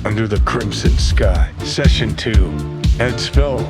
Under the Crimson Sky, Session 2, Headsville.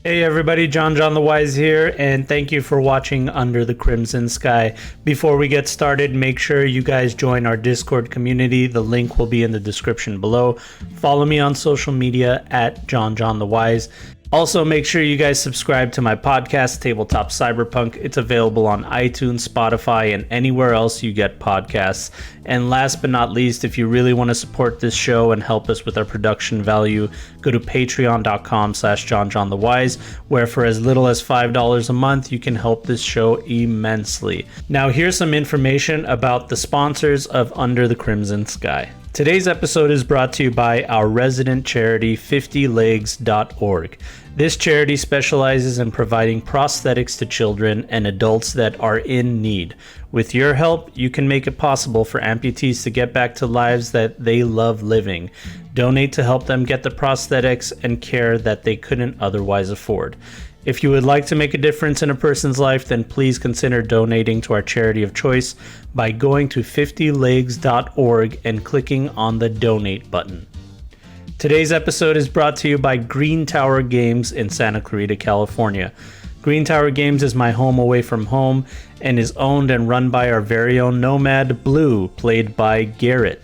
Hey everybody, JonJonTheWise here, and thank you for watching Under the Crimson Sky. Before we get started, make sure you guys join our Discord community. The link will be in the description below. Follow me on social media at JonJonTheWise. Also, make sure you guys subscribe to my podcast, Tabletop Cyberpunk. It's available on iTunes, Spotify, and anywhere else you get podcasts. And last but not least, if you really want to support this show and help us with our production value, go to patreon.com/JonJonTheWise, where for as little as $5 a month, you can help this show immensely. Now, here's some information about the sponsors of Under the Crimson Sky. Today's episode is brought to you by our resident charity, 50legs.org. This charity specializes in providing prosthetics to children and adults that are in need. With your help, you can make it possible for amputees to get back to lives that they love living. Donate to help them get the prosthetics and care that they couldn't otherwise afford. If you would like to make a difference in a person's life, then please consider donating to our charity of choice by going to 50legs.org and clicking on the donate button. Today's episode is brought to you by Green Tower Games in Santa Clarita, California. Green Tower Games is my home away from home and is owned and run by our very own Nomad Blue, played by Garrett.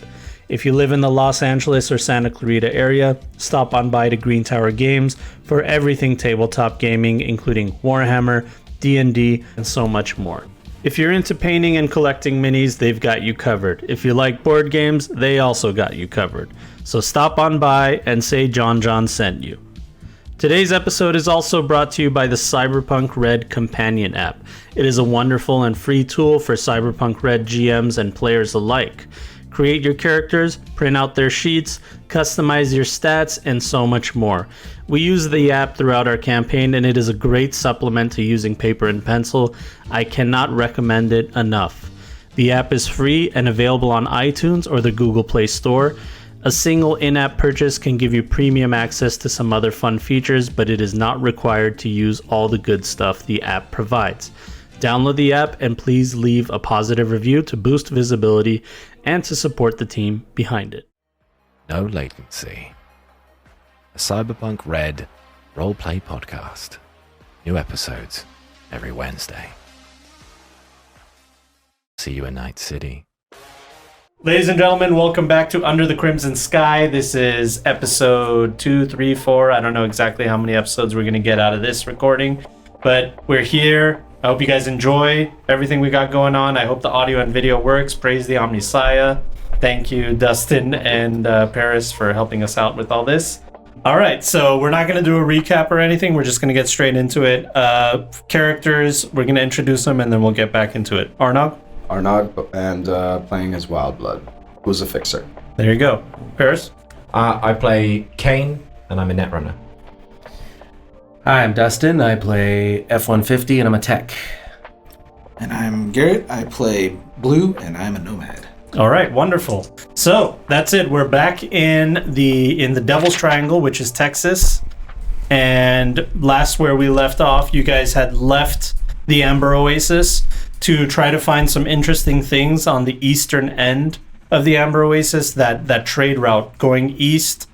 If you live in the Los Angeles or Santa Clarita area, stop on by to Green Tower Games for everything tabletop gaming, including Warhammer, D&D, and so much more. If you're into painting and collecting minis, they've got you covered. If you like board games, they also got you covered. So stop on by and say John sent you. Today's episode is also brought to you by the Cyberpunk Red Companion app. It is a wonderful and free tool for Cyberpunk Red GMs and players alike. Create your characters, print out their sheets, customize your stats, and so much more. We use the app throughout our campaign, and it is a great supplement to using paper and pencil. I cannot recommend it enough. The app is free and available on iTunes or the Google Play Store. A single in-app purchase can give you premium access to some other fun features, but it is not required to use all the good stuff the app provides. Download the app and please leave a positive review to boost visibility and to support the team behind it. No Latency, a Cyberpunk Red roleplay podcast. New episodes every Wednesday. See you in Night City. Ladies and gentlemen, welcome back to Under the Crimson Sky. This is episode 2, 3, 4. I don't know exactly how many episodes we're going to get out of this recording, but we're here. I hope you guys enjoy everything we got going on. I hope the audio and video works. Praise the Omnisaya. Thank you, Dustin and Paris, for helping us out with all this. All right, so we're not going to do a recap or anything. We're just going to get straight into it. Characters, we're going to introduce them, and then we'll get back into it. Arnog, and playing as Wildblood, who's a fixer. There you go. Paris? I play Kane, and I'm a netrunner. Hi, I'm Dustin. I play F-150 and I'm a tech. And I'm Garrett. I play Blue and I'm a nomad. All right, wonderful. So that's it. We're back in the Devil's Triangle, which is Texas. And last where we left off, you guys had left the Amber Oasis to try to find some interesting things on the eastern end of the Amber Oasis, that trade route going east.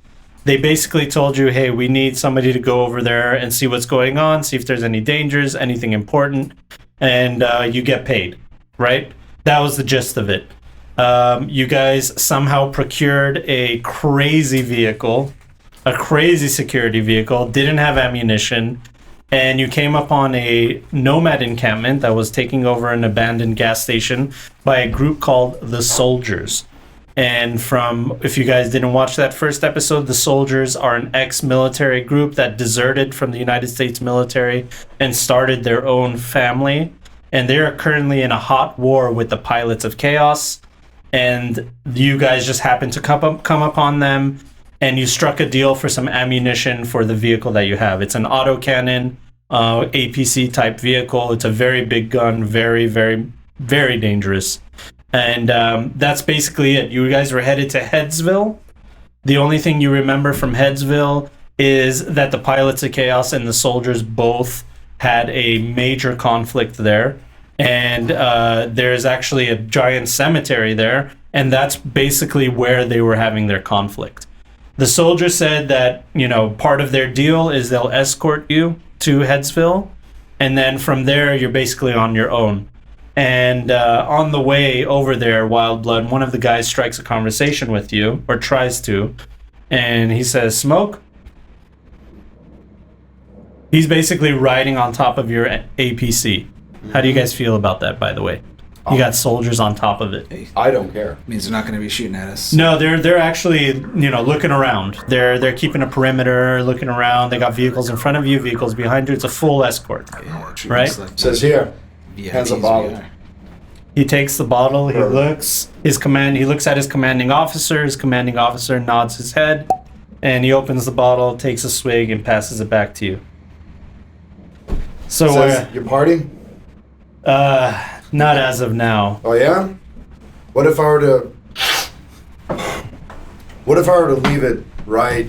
They basically told you, hey, we need somebody to go over there and see what's going on, see if there's any dangers, anything important, and you get paid, right? That was the gist of it. You guys somehow procured a crazy vehicle, a crazy security vehicle, didn't have ammunition, and you came upon a nomad encampment that was taking over an abandoned gas station by a group called the Soldiers. And if you guys didn't watch that first episode, the Soldiers are an ex-military group that deserted from the United States military and started their own family. And they are currently in a hot war with the Pilots of Chaos. And you guys just happened to come upon them, and you struck a deal for some ammunition for the vehicle that you have. It's an autocannon, APC type vehicle. It's a very big gun, very, very, very dangerous. And that's basically it. You guys were headed to Headsville. The only thing you remember from Headsville is that the Pilots of Chaos and the Soldiers both had a major conflict there, and there's actually a giant cemetery there, and that's basically where they were having their conflict. The soldier said that, part of their deal is they'll escort you to Headsville, and then from there you're basically on your own. And on the way over there, Wildblood, one of the guys strikes a conversation with you, or tries to, and he says, "Smoke?" He's basically riding on top of your APC. How do you guys feel about that, by the way? You got soldiers on top of it. I don't care. Means they're not going to be shooting at us. No, they're actually, looking around. They're keeping a perimeter, looking around. They got vehicles in front of you, vehicles behind you. It's a full escort. Yeah, treat Right? us like Says here. VIPs Hands a we bottle. are. He takes the bottle, he looks, he looks at his commanding officer nods his head, and he opens the bottle, takes a swig, and passes it back to you. So, Says, you party? not as of now. Oh yeah? What if I were to leave it right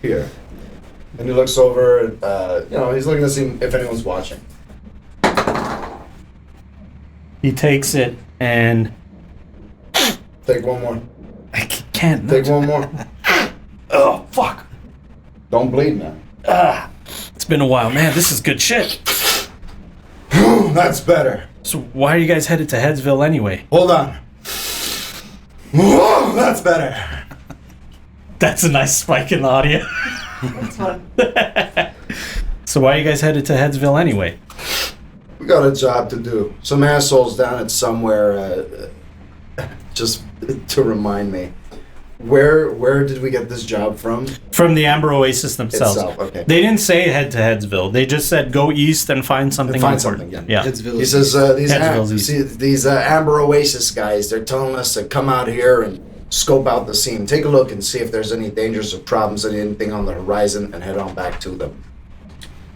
here? And he looks over, he's looking to see if anyone's watching. He takes it and Take one more. I can't. Take one more. Oh fuck! Don't bleed, man. It's been a while, man. This is good shit. That's better. So why are you guys headed to Headsville anyway? Hold on. Whoa, that's better. That's a nice spike in the audio. So why are you guys headed to Headsville anyway? We got a job to do. Some assholes down at somewhere, just to remind me. Where did we get this job from? From the Amber Oasis themselves. Itself, okay. They didn't say head to Headsville. They just said go east and find something Find important. something, yeah. Headsville He is says Headsville's east. these Amber Oasis guys, they're telling us to come out here and scope out the scene. Take a look and see if there's any dangers or problems, anything on the horizon, and head on back to them.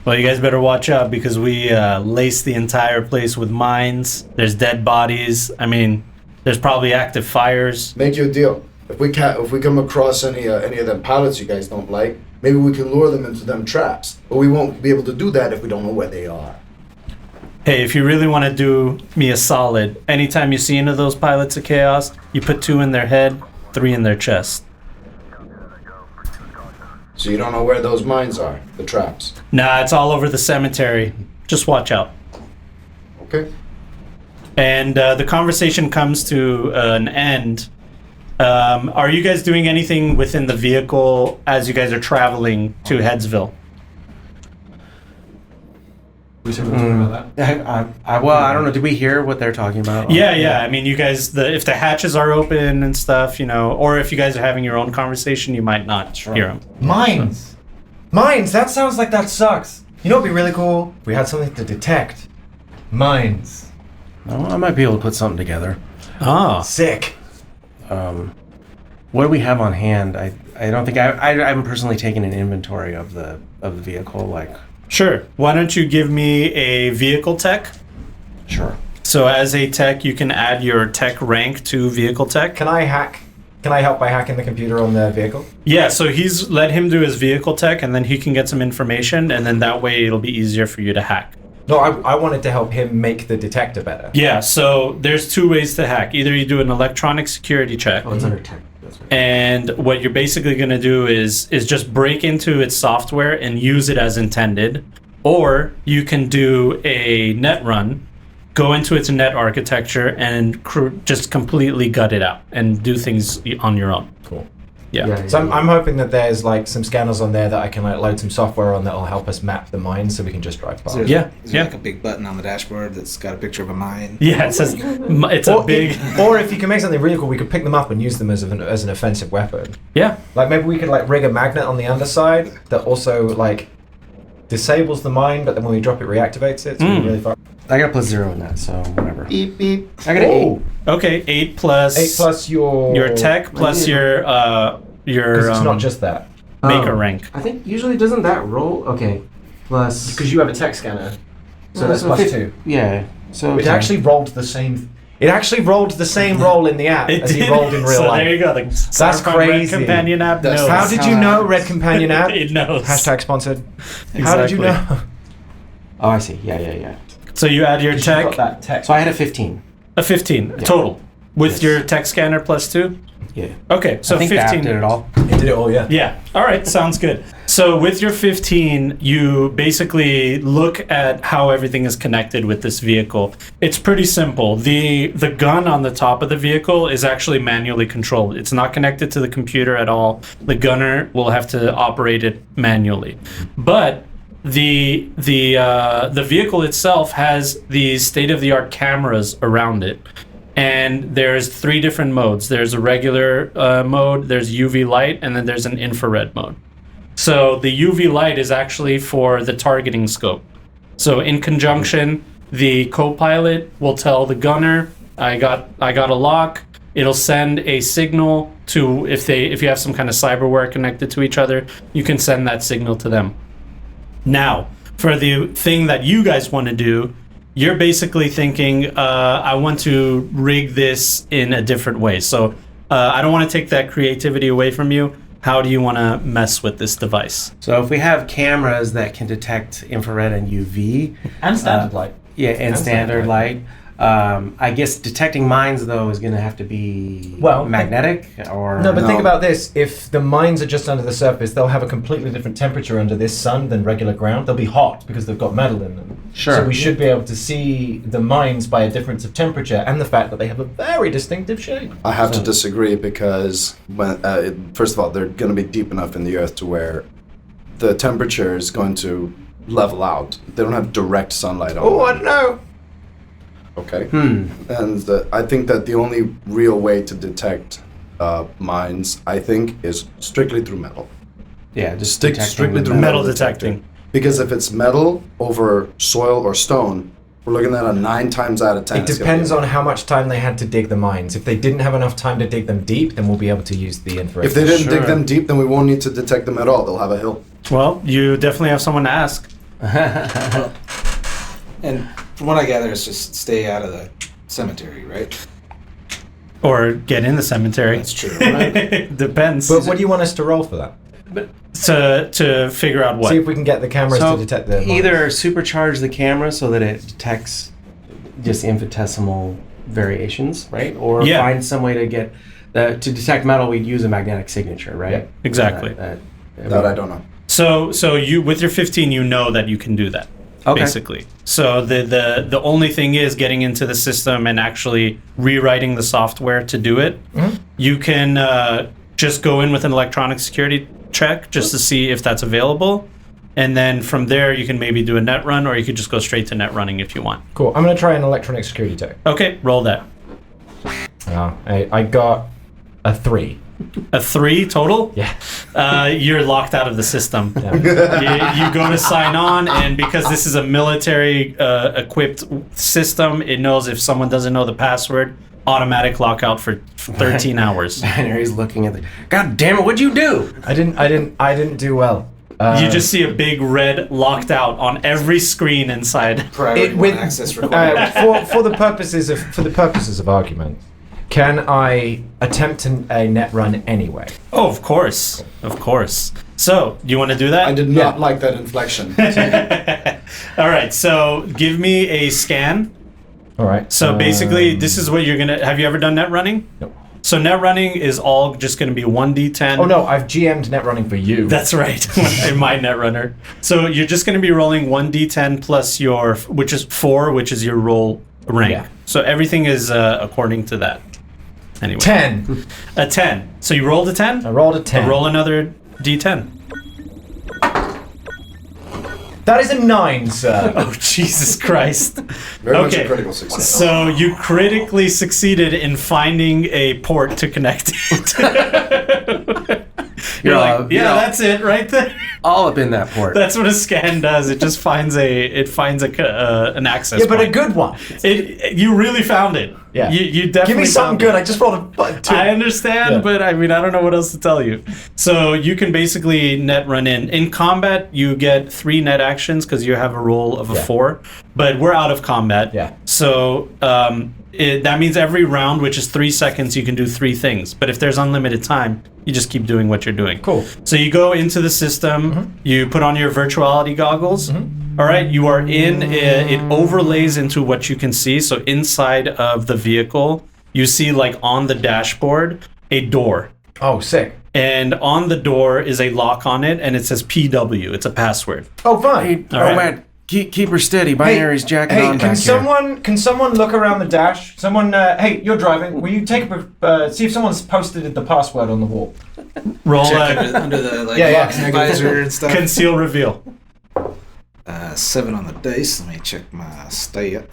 Well, you guys better watch out because we laced the entire place with mines. There's dead bodies. I mean, there's probably active fires. Make you a deal. If we come across any of them pilots you guys don't like, maybe we can lure them into them traps. But we won't be able to do that if we don't know where they are. Hey, if you really want to do me a solid, anytime you see any of those pilots of chaos, you put 2 in their head, 3 in their chest. So you don't know where those mines are, the traps. Nah, it's all over the cemetery. Just watch out. Okay. And the conversation comes to an end. Are you guys doing anything within the vehicle as you guys are traveling to Headsville? We said we were talking about that. I don't know. Did we hear what they're talking about? Yeah. I mean, you guys, if the hatches are open and stuff, or if you guys are having your own conversation, you might not hear them. Mines! Mines! That sounds like that sucks. You know what'd be really cool? If we had something to detect. Mines. Oh, I might be able to put something together. Oh. Sick. What do we have on hand? I don't think I haven't personally taken an inventory of the vehicle. Like, Sure. Why don't you give me a vehicle tech? sure. So as a tech, you can add your tech rank to vehicle tech. Can I hack? Can I help by hacking the computer on the vehicle? Yeah, so let him do his vehicle tech, and then he can get some information, and then that way it'll be easier for you to hack. No, I wanted to help him make the detector better. Yeah, so there's 2 ways to hack. Either you do an electronic security check, Oh, it's under tech. That's right. and what you're basically going to do is just break into its software and use it as intended, or you can do a net run, go into its net architecture, and just completely gut it out and do things on your own. Cool. Yeah. So I'm hoping that there's like some scanners on there that I can like load some software on that will help us map the mines so we can just drive past. Is Yeah, there yeah. like a big button on the dashboard that's got a picture of a mine? Yeah, it says it's a big. Or if you can make something really cool, we could pick them up and use them as an offensive weapon. Yeah. Like maybe we could like rig a magnet on the underside that also like disables the mine, but then when we drop it, reactivates it. So we're really far. I gotta put 0 in that, so whatever. Beep beep. I got an 8. Okay, 8 plus 8 plus your tech plus your because it's not just that. maker rank. I think usually doesn't that roll? Okay, plus. Because you have a tech scanner, so Yeah, that's so plus 50. 2. Yeah. So It actually rolled the same. It actually rolled the same roll in the app as he rolled in real so life. there you go. The That's Cyberpunk Red crazy. Companion app That's- knows. How did you know Red Companion app? It knows. Hashtag sponsored. How did you Exactly. know? Oh, I see. Yeah. So you add your You've tech, got that tech. So I had a 15. a 15 total, with Yes. your tech scanner plus 2? Yeah. Okay, so I think 15. that did it all. It did it all, yeah. Yeah. All right. Sounds good. So with your 15, you basically look at how everything is connected with this vehicle. It's pretty simple. The gun on the top of the vehicle is actually manually controlled. It's not connected to the computer at all. The gunner will have to operate it manually. But the vehicle itself has these state-of-the-art cameras around it. And there's 3 different modes. There's a regular mode, there's UV light, and then there's an infrared mode. So the UV light is actually for the targeting scope. So in conjunction, the co-pilot will tell the gunner, I got a lock. It'll send a signal to, if you have some kind of cyberware connected to each other, you can send that signal to them. Now, for the thing that you guys want to do, you're basically thinking, I want to rig this in a different way. So I don't want to take that creativity away from you. How do you want to mess with this device? So if we have cameras that can detect infrared and UV, And standard light. yeah, and standard light, I guess detecting mines though is going to have to be magnetic or No, but think about this. If the mines are just under the surface, they'll have a completely different temperature under this sun than regular ground. They'll be hot because they've got metal in them. Sure. So we should be able to see the mines by a difference of temperature and the fact that they have a very distinctive shape. I have to disagree because first of all, they're going to be deep enough in the earth to where the temperature is going to level out. They don't have direct sunlight on. Oh, I don't know. Okay. And I think that the only real way to detect mines, I think, is strictly through metal. yeah, just Stick detecting strictly the through Metal metal detecting. Because if it's metal over soil or stone, we're looking at a 9 times out of 10. It depends on how much time they had to dig the mines. If they didn't have enough time to dig them deep, then we'll be able to use the infrared. If they didn't dig Sure. them deep, then we won't need to detect them at all. They'll have a hill. Well, you definitely have someone to ask. And from what I gather, it's just stay out of the cemetery, right? Or get in the cemetery. That's true. Right? Depends. But what do you want us to roll for that? To figure out what? See if we can get the cameras So to detect the mines. either supercharge the camera so that it detects just infinitesimal variations, right? Or Yeah. find some way to get to detect metal. We'd use a magnetic signature, right? Yep. Exactly. That I don't know. So you, with your 15, you know that you can do that. Okay. Basically. So the only thing is getting into the system and actually rewriting the software to do it. Mm-hmm. You can just go in with an electronic security check just to see if that's available. And then from there, you can maybe do a net run, or you could just go straight to net running if you want. Cool. I'm going to try an electronic security check. Okay, roll that. I got a 3. A 3 total? Yeah. You're locked out of the system. Yeah. You go to sign on, and because this is a military equipped system, it knows if someone doesn't know the password, automatic lockout for 13 hours. And he's looking at the. God damn it! What'd you do? I didn't do well. You just see a big red locked out on every screen inside. Priority one access required. for the purposes of argument, can I attempt a net run anyway? Oh, of course. So, do you want to do that? I did not like that inflection. All right, so give me a scan. All right. So basically, this is what you're going to... Have you ever done net running? No. So net running is all just going to be 1d10. Oh no, I've GM'd net running for you. That's right, in my netrunner. So you're just going to be rolling 1d10 plus your, which is 4, which is your roll rank. Yeah. So everything is according to that. Anyway. 10. A 10. So you rolled a 10? I rolled a 10. Roll another d10. That is a 9, sir. Oh, Jesus Christ. Very much a critical success. So you critically succeeded in finding a port to connect it. You're like, that's it right there. All up in that port. That's what a scan does. It just finds an access. Yeah, but a point. good one. You really found it. Yeah. You definitely Give me something found good. it. I just rolled a 2. I understand, Yeah. but I mean, I don't know what else to tell you. So you can basically net run in. In combat, you get 3 net actions because you have a roll of a 4. But we're out of combat. Yeah. So that means every round, which is 3 seconds, you can do 3 things. But if there's unlimited time, you just keep doing what you're doing. Cool. So you go into the system, you put on your virtuality goggles, All right, you are in. It overlays into what you can see. So inside of the vehicle, you see like on the dashboard a door. Oh, sick. And on the door is a lock on it, and it says PW. It's a password. Oh, fine. Hey, man, keep her steady. Binary's jacking on back can someone look around the dash? Someone, hey, you're driving. Will you take see if someone's posted the password on the wall? Roll Check under the box and visor and stuff. conceal reveal. 7 on the dice. Let me check my stat.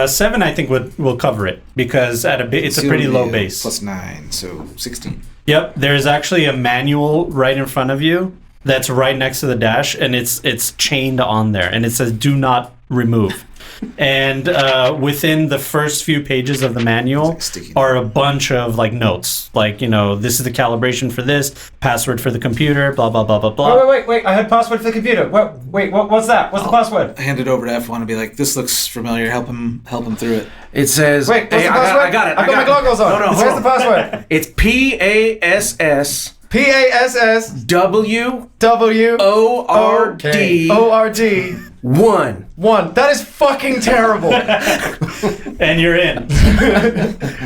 7, I think, will cover it because it's a pretty low base. Plus 9, so 16. Yep, there's actually a manual right in front of you that's right next to the dash, and it's chained on there, and it says "Do not remove." And within the first few pages of the manual are a bunch of like notes, like this is the calibration for this, password for the computer, blah blah blah blah blah. Wait! I had password for the computer. What's that? What's the password? I hand it over to F1 and be like, "This looks familiar. Help him through it." It says, Wait, what's the password? I got it. I've got my goggles on. No, where's the password? It's PASS PASS WORD ORD 1. That is fucking terrible. And you're in.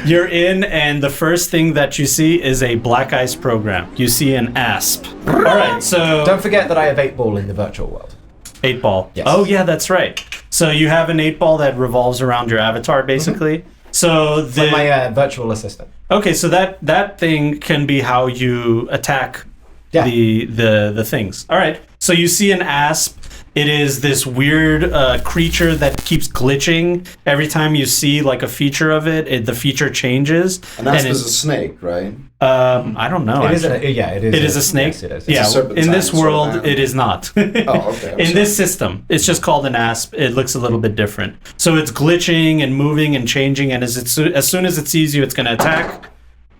You're in, and the first thing that you see is a black ice program. You see an ASP. All right, so Don't forget that I have 8-ball in the virtual world. 8-ball. Yes. Oh yeah, that's right. So you have an 8-ball that revolves around your avatar, basically. So Like my virtual assistant. Okay, so that thing can be how you attack the things. All right. So you see an asp. It is this weird creature that keeps glitching every time you see like a feature of it. The feature changes. An asp is a snake, right? I don't know. It is a snake. It is. Yes, it is. Yeah. In this world, sort of it is not. Okay. In this system, it's just called an asp. It looks a little bit different. So it's glitching and moving and changing, and as soon as it sees you, it's going to attack.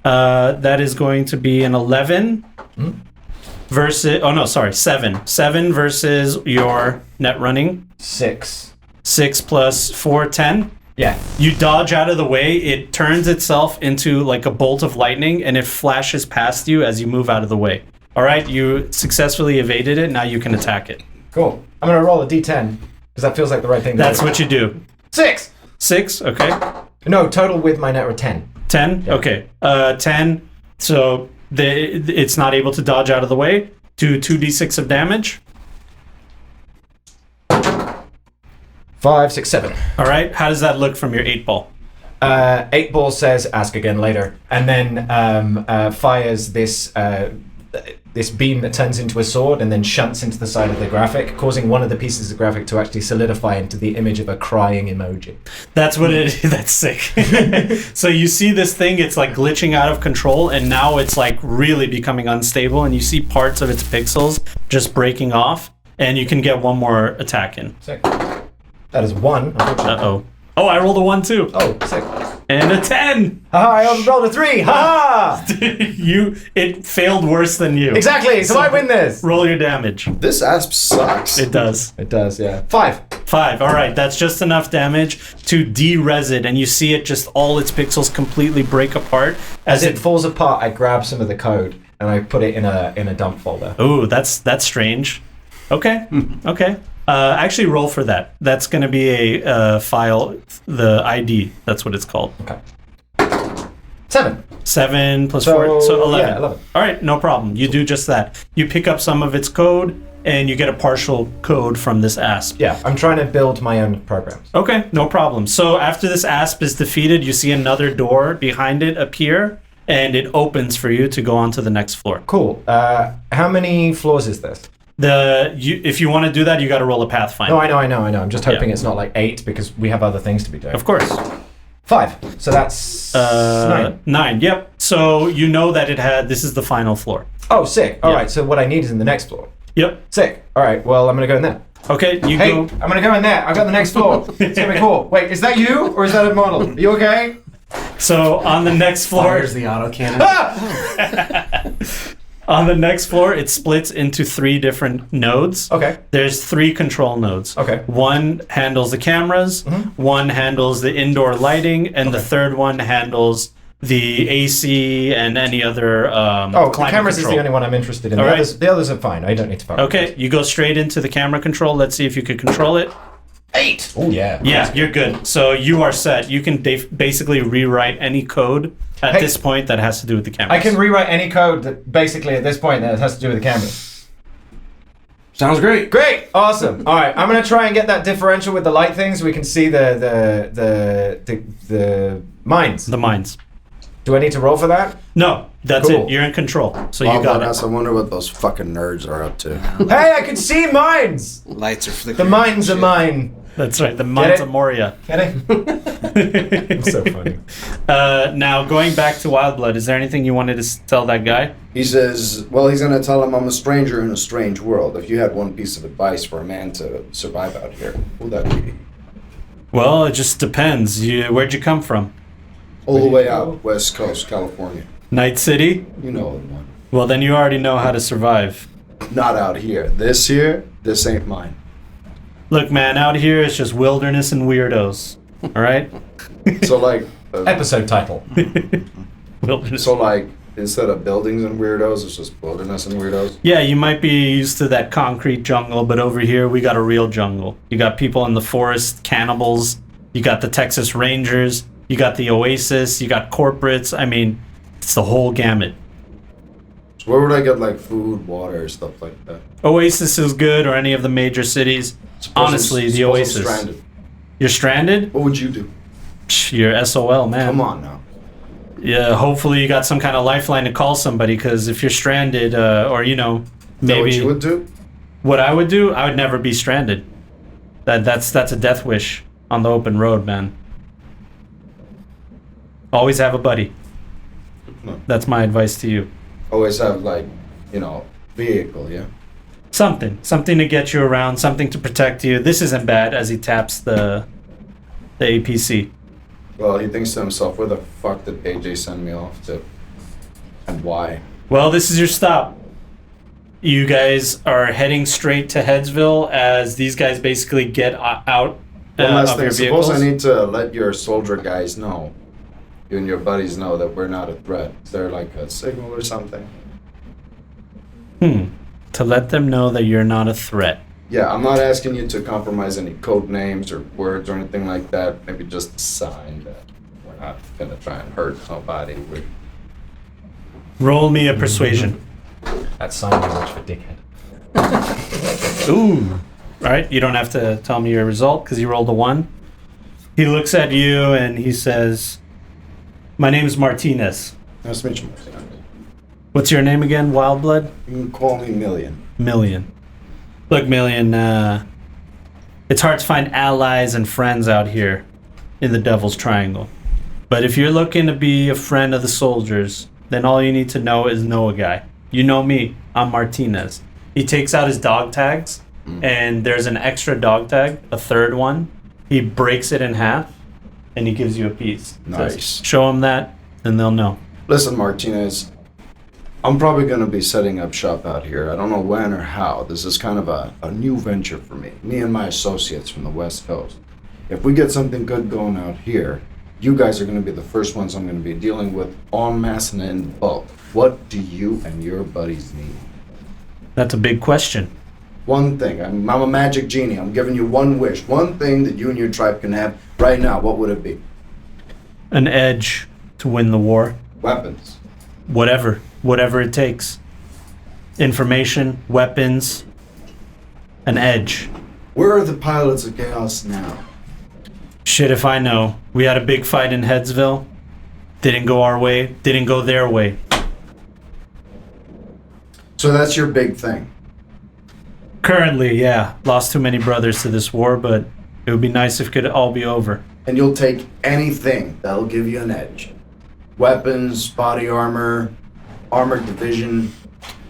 That is going to be an 11 versus. Oh no, sorry, 7. 7 versus your net running. 6. 6 plus 4, 10. Yeah. You dodge out of the way. It turns itself into like a bolt of lightning, and it flashes past you as you move out of the way. All right, you successfully evaded it. Now you can attack it. Cool. I'm gonna roll a d10 because that feels like the right thing. That's what you do. 6. 6. Okay. No, total with my net 10. 10. Yeah. Okay. 10. So it's not able to dodge out of the way. Do 2d6 of damage. 5, 6, 7. All right. How does that look from your 8-ball? 8-ball says ask again later, and then fires this beam that turns into a sword and then shunts into the side of the graphic, causing one of the pieces of graphic to actually solidify into the image of a crying emoji. That's what it is. That's sick. So you see this thing, it's like glitching out of control, and now it's like really becoming unstable, and you see parts of its pixels just breaking off, and you can get one more attack in. Sick. That is 1. Uh-oh. Oh, I rolled a 1 too. Oh, sick. And a 10. Haha, I rolled a 3. Haha! It failed worse than you. Exactly, so I win this. Roll your damage. This asp sucks. It does. It does, yeah. 5. 5. All right, that's just enough damage to de-res it, and you see it just all its pixels completely break apart As it falls apart, I grab some of the code and I put it in a dump folder. Ooh, that's strange. Okay. Okay. Actually, roll for that. That's going to be a file, the ID. That's what it's called. Okay. 7. 7 plus 4, so 11. Yeah, 11. All right, no problem. You do just that. You pick up some of its code, and you get a partial code from this ASP. Yeah, I'm trying to build my own programs. Okay, no problem. So after this ASP is defeated, you see another door behind it appear, and it opens for you to go on to the next floor. Cool. How many floors is this? If you want to do that, you got to roll a Pathfinder. No, I know. I'm just hoping it's not like 8 because we have other things to be doing. Of course. 5. So that's 9. 9. Yep. So you know that this is the final floor. Oh, sick. All right. So what I need is in the next floor. Yep. Sick. All right. Well, I'm gonna go in there. Okay. Go. I'm gonna go in there. I got the next floor. It's gonna be cool. Wait, is that you or is that a model? Are you okay? So on the next floor, Fires the autocannon. on the next floor, it splits into 3 different nodes. Okay. There's 3 control nodes. Okay. One handles the cameras, one handles the indoor lighting, and the third one handles the AC and any other the climate cameras control. is the only one I'm interested in. All right. The others are fine. I don't need to focus. Okay, you go straight into the camera control. Let's see if you could control it. 8. Oh, yeah. Yeah, you're good. So you are set. You can basically rewrite any code at this point that has to do with the cameras. I can rewrite any code that basically at this point that has to do with the camera. Sounds great. Great, awesome. All right, I'm gonna try and get that differential with the light things. So we can see the mines. The mines. Do I need to roll for that? No, that's Cool. it. You're in control. So Wow, you got badass. I it. wonder what those fucking nerds are up to. Hey, I can see mines. Lights are flickering. The mines are Shit. mine. That's right. The mines it? of Moria. Get it? So funny. Now, going back to Wildblood, is there anything you wanted to tell that guy? He says, well, he's going to tell him I'm a stranger in a strange world. If you had one piece of advice for a man to survive out here, what would that be? Well, it just depends. Where'd you come from? All the way out, West Coast, California. Night City? You know the one. Well, then you already know how to survive. Not out here. This ain't mine. Look, man, out here it's just wilderness and weirdos. All right? So, like... Episode title. Wilderness. So, like, instead of buildings and weirdos, it's just wilderness and weirdos? Yeah, you might be used to that concrete jungle, but over here we got a real jungle. You got people in the forest, cannibals. You got the Texas Rangers. You got the Oasis. You got corporates. I mean, it's the whole gamut. So where would I get, like, food, water, stuff like that? Oasis is good, or any of the major cities. Honestly, the Suppose I'm Oasis. stranded. You're stranded? What would you do? Psh, you're SOL, man. Come on now. Yeah, hopefully you got some kind of lifeline to call somebody, because if you're stranded, or, you know, Is that maybe... what you would do? What I would do? I would never be stranded. That's a death wish on the open road, man. Always have a buddy. No. That's my advice to you. Always have, like, you know, vehicle, yeah? Something to get you around, something to protect you. This isn't bad, as he taps the APC. Well, he thinks to himself, where the fuck did AJ send me off to? And why? Well, this is your stop. You guys are heading straight to Headsville as these guys basically get out One last of thing, your suppose vehicles. I need to let your soldier guys know, you and your buddies know that we're not a threat. Is there like a signal or something? To let them know that you're not a threat. Yeah, I'm not asking you to compromise any code names or words or anything like that. Maybe just a sign that we're not gonna try and hurt nobody. Roll me a persuasion. That's sign language for dickhead. Ooh. All right, you don't have to tell me your result because you rolled a 1. He looks at you and he says, "My name is Martinez. Nice to meet you, Martinez. What's your name again, Wildblood?" You can call me Million. Million. Look, Million, it's hard to find allies and friends out here in the Devil's Triangle. But if you're looking to be a friend of the soldiers, then all you need to know is know a guy. You know me, I'm Martinez. He takes out his dog tags, and there's an extra dog tag, a third one. He breaks it in half, and he gives you a piece. Nice. Says, show them that, and they'll know. Listen, Martinez, I'm probably going to be setting up shop out here. I don't know when or how. This is kind of a new venture for me and my associates from the West Coast. If we get something good going out here, you guys are going to be the first ones I'm going to be dealing with en masse and in bulk. What do you and your buddies need? That's a big question. One thing. I'm a magic genie. I'm giving you one wish. One thing that you and your tribe can have right now. What would it be? An edge to win the war. Weapons. Whatever it takes. Information, weapons, an edge. Where are the pilots of chaos now? Shit if I know. We had a big fight in Headsville. Didn't go our way, didn't go their way. So that's your big thing. Currently, yeah. Lost too many brothers to this war, but it would be nice if it could all be over. And you'll take anything that'll give you an edge. Weapons, body armor, armored division.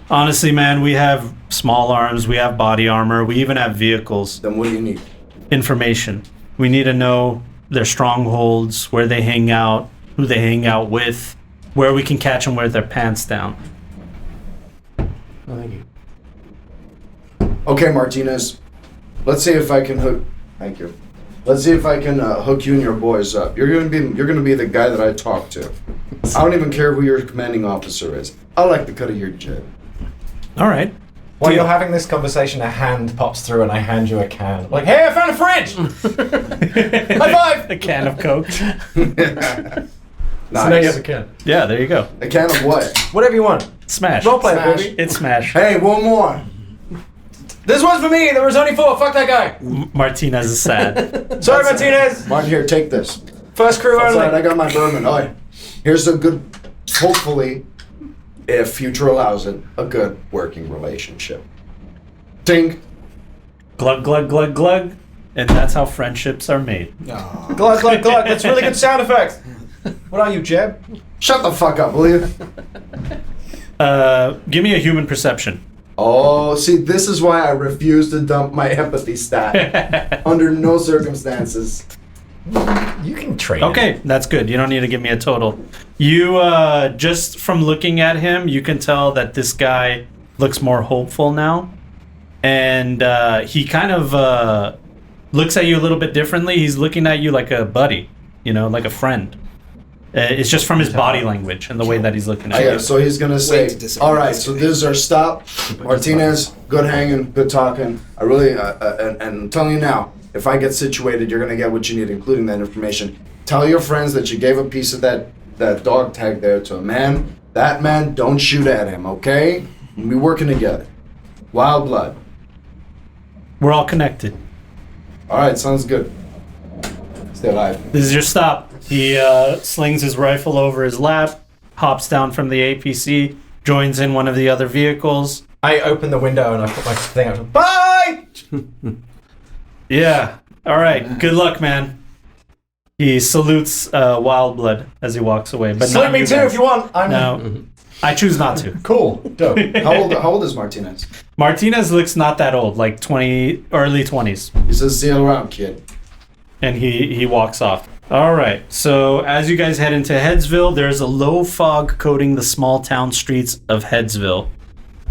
Honestly, man, we have small arms, we have body armor, we even have vehicles. Then what do you need? Information. We need to know their strongholds, where they hang out, who they hang out with, where we can catch them with their pants down. Oh, thank you. Okay, Martinez. Let's see if I can hook. Thank you. Let's see if I can hook you and your boys up. You're gonna be the guy that I talk to. I don't even care who your commanding officer is. I like the cut of your jib. All right. While you're having this conversation, a hand pops through and I hand you a can. Like, hey, I found a fridge! High five! A can of Coke. Nice. So now you have a can. Yeah, there you go. A can of what? Whatever you want. Smash. Roleplay, Smash. baby. It's Smash. Hey, one more. This one's for me. There was only 4. Fuck that guy. Martinez is sad. Sorry, Martinez. Martin, here, take this. First crew That's only. right, I got my bourbon. All right. Here's a good, hopefully, if future allows it, a good working relationship. Ting. Glug, glug, glug, glug. And that's how friendships are made. Aw. Glug, glug, glug. That's a really good sound effect. What are you, Jeb? Shut the fuck up, will you? Give me a human perception. Oh, see, this is why I refuse to dump my empathy stat. Under no circumstances. You can trade Okay, that's good. You don't need to give me a total. You, just from looking at him, you can tell that this guy looks more hopeful now. And he kind of looks at you a little bit differently. He's looking at you like a buddy, like a friend. It's just from his body language and the way that he's looking at you. Yeah, so he's gonna say, to disagree. all right, so this is our stop. Martinez, good hanging, good talking. I really, and I'm telling you now, if I get situated, you're gonna get what you need, including that information. Tell your friends that you gave a piece of that dog tag there to a man. That man, don't shoot at him, okay? We'll be working together. Wild blood. We're all connected. All right, sounds good. Stay alive. This is your stop. He slings his rifle over his lap, hops down from the APC, joins in one of the other vehicles. I open the window and I put my thing out. Bye! Yeah. All right. Good luck, man. He salutes Wildblood as he walks away. But Salute not me you too guys. if you want. No, I choose not to. Cool. Dope. How old is Martinez? Martinez looks not that old, like 20, early 20s. He says, see you around, kid. And he walks off. All right. So as you guys head into Headsville, there's a low fog coating the small town streets of Headsville.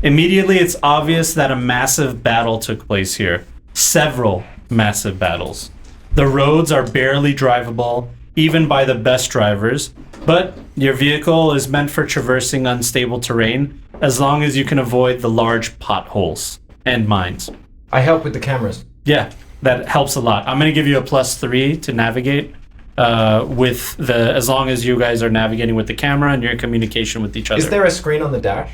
Immediately, it's obvious that a massive battle took place here. Several massive battles. The roads are barely drivable, even by the best drivers, but your vehicle is meant for traversing unstable terrain as long as you can avoid the large potholes and mines. I help with the cameras. Yeah, that helps a lot. I'm going to give you a +3 to navigate with as long as you guys are navigating with the camera and you're in communication with each other. Is there a screen on the dash?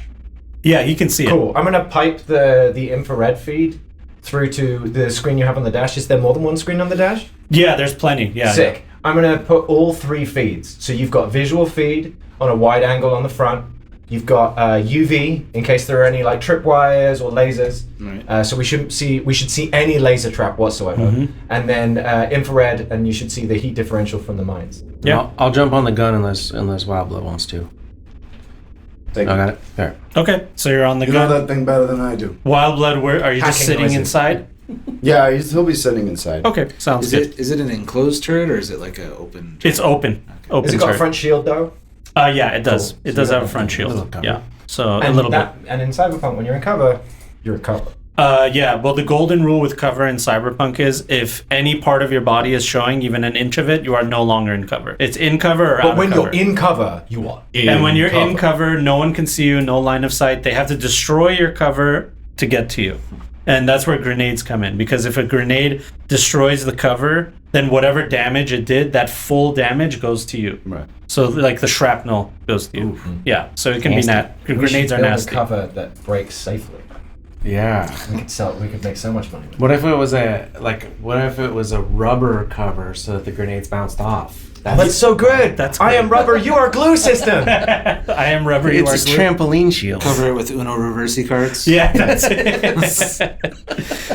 Yeah, he can see it. Cool. I'm gonna pipe the infrared feed through to the screen you have on the dash. Is there more than one screen on the dash? Yeah, there's plenty. Yeah. Sick. I'm gonna put all 3 feeds. So you've got visual feed on a wide angle on the front. You've got UV in case there are any like tripwires or lasers. Right. So we should see any laser trap whatsoever. Mm-hmm. And then infrared, and you should see the heat differential from the mines. Yeah. I'll jump on the gun unless Wildblood wants to. Take I it. got it. There. Okay, so you're on the You know gun. that thing better than I do. Wildblood, where are you just Hacking sitting noises. inside? Yeah, he'll be sitting inside. Okay, sounds good. Is it an enclosed turret or is it like an open? It's open. Open Has it got a turret. front shield though? Yeah, it does. Cool. It So does you have got a front a shield. little cover. Yeah, so a And little bit. And in Cyberpunk, when you're in cover, you're in cover. Yeah, well, the golden rule with cover in Cyberpunk is if any part of your body is showing even an inch of it, you are no longer in cover. It's in cover or out But of when cover. you're in cover, you are in And when you're cover. in cover, no one can see you, no line of sight. They have to destroy your cover to get to you. And that's where grenades come in. Because if a grenade destroys the cover, then whatever damage it did, that full damage goes to you. Right. So like the shrapnel goes to you. Yeah, so it can be We grenades should are build nasty. a cover that breaks safely. Yeah. We could make so much money. with it. What if it was a rubber cover so that the grenades bounced off? That's so good. That's I great. am rubber. You are glue system. I am rubber, you are It's a glue. trampoline shield. Cover it with Uno Reversi cards. Yeah, that's it.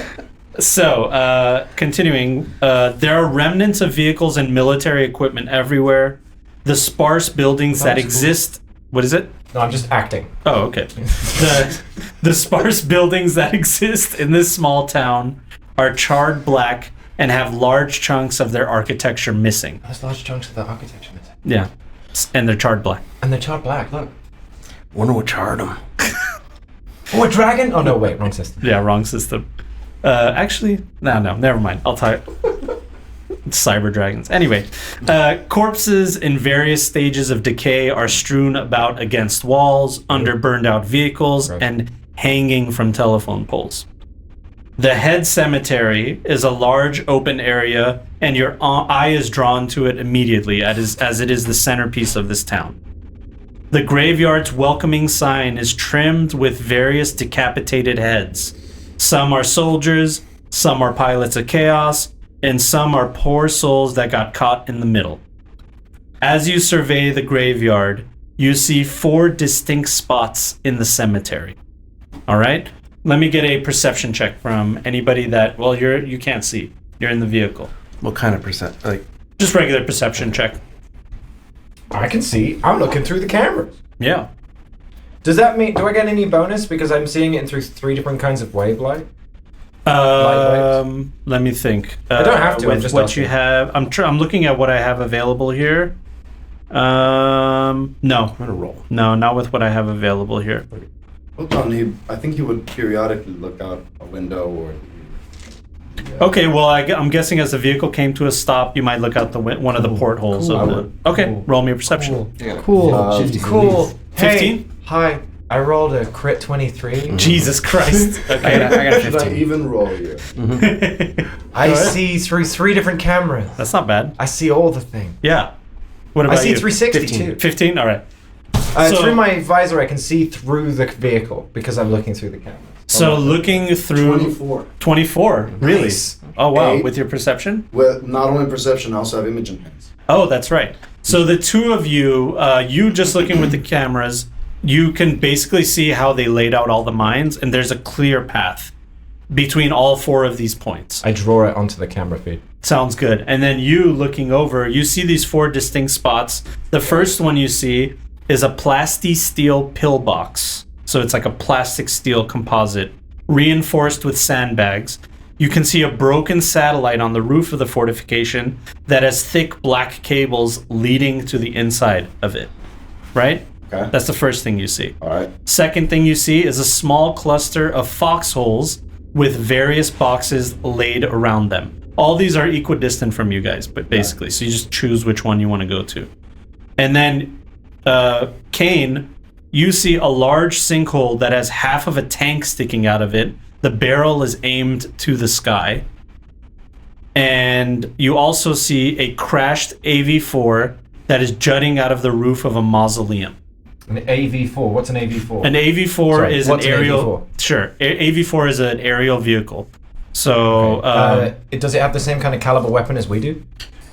So, continuing, there are remnants of vehicles and military equipment everywhere. The sparse buildings that That's cool. exist. What is it? No, I'm just acting. Oh, okay. The sparse buildings that exist in this small town are charred black and have large chunks of their architecture missing. There's large chunks of the architecture missing. Yeah, and they're charred black. And they're charred black. Look. Wonder what charred them. Oh, a dragon? Oh no, wait, wrong system. Yeah, wrong system. Actually, no, never mind. I'll tell you. Cyber dragons. Anyway, corpses in various stages of decay are strewn about against walls, under burned out vehicles, and hanging from telephone poles. The head cemetery is a large open area, and your eye is drawn to it immediately, as it is the centerpiece of this town. The graveyard's welcoming sign is trimmed with various decapitated heads. Some are soldiers, some are pilots of chaos, and some are poor souls that got caught in the middle. As you survey the graveyard, you see 4 distinct spots in the cemetery. All right? Let me get a perception check from anybody that, well, you can't see. You're in the vehicle. What kind of percent? Like, just regular perception check. I can see. I'm looking through the cameras. Yeah. Does that mean, do I get any bonus because I'm seeing it through 3 different kinds of wavelight? Let me think. I don't have to. With I'm just what asking. you have, I'm looking at what I have available here. No. I'm gonna roll. No, not with what I have available here. Hold on, I think he would periodically look out a window or... Okay, well, I'm guessing as the vehicle came to a stop, you might look out the one of the portholes of the... Okay, roll me a perception. Cool. Cool. 15? Hey, hi. I rolled a crit 23. Jesus Christ. Okay. I got a Should I 15. even roll you? I see through 3 different cameras. That's not bad. I see all the things. Yeah. What about I see you? 360 15. too. 15? All right. So- Through my visor, I can see through the vehicle because I'm looking through the camera. So looking through... 24. 24? Really? Nice. Oh, wow. 8. With your perception? Well, not only perception, I also have image enhance. Oh, that's right. So the two of you, you just looking with the cameras, you can basically see how they laid out all the mines, and there's a clear path between all 4 of these points. I draw it onto the camera feed. Sounds good. And then you looking over, you see these 4 distinct spots. The first one you see is a plasti-steel pillbox. So it's like a plastic steel composite, reinforced with sandbags. You can see a broken satellite on the roof of the fortification that has thick black cables leading to the inside of it. Right? Okay. That's the first thing you see. All right. Second thing you see is a small cluster of foxholes with various boxes laid around them. All these are equidistant from you guys, but basically, so you just choose which one you want to go to. And then, Kane, you see a large sinkhole that has half of a tank sticking out of it. The barrel is aimed to the sky. And you also see a crashed AV-4 that is jutting out of the roof of a mausoleum. An AV-4. What's an AV-4? An AV-4 Sorry, is an what's an aerial. AV-4? Sure, AV-4 is an aerial vehicle. So does it have the same kind of caliber weapon as we do?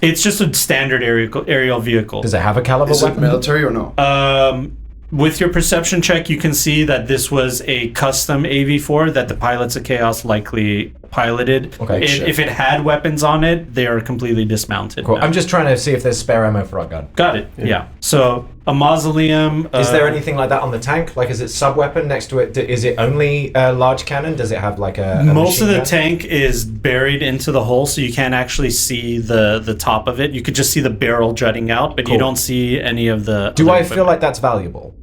it's just a standard aerial vehicle. Does it have a caliber Is weapon? it military or no? With your perception check, you can see that this was a custom AV-4 that the pilots of Chaos likely piloted. Okay, If it had weapons on it, they are completely dismounted. Cool. now. I'm just trying to see if there's spare ammo for our gun. Got it. Yeah. So a mausoleum. Is there anything like that on the tank? Like, is it sub-weapon next to it? Is it only a large cannon? Does it have like a Most of machine the gun? tank is buried into the hole, so you can't actually see the top of it. You could just see the barrel jutting out, but you Cool. don't see any of the. Do other I feel equipment. like that's valuable?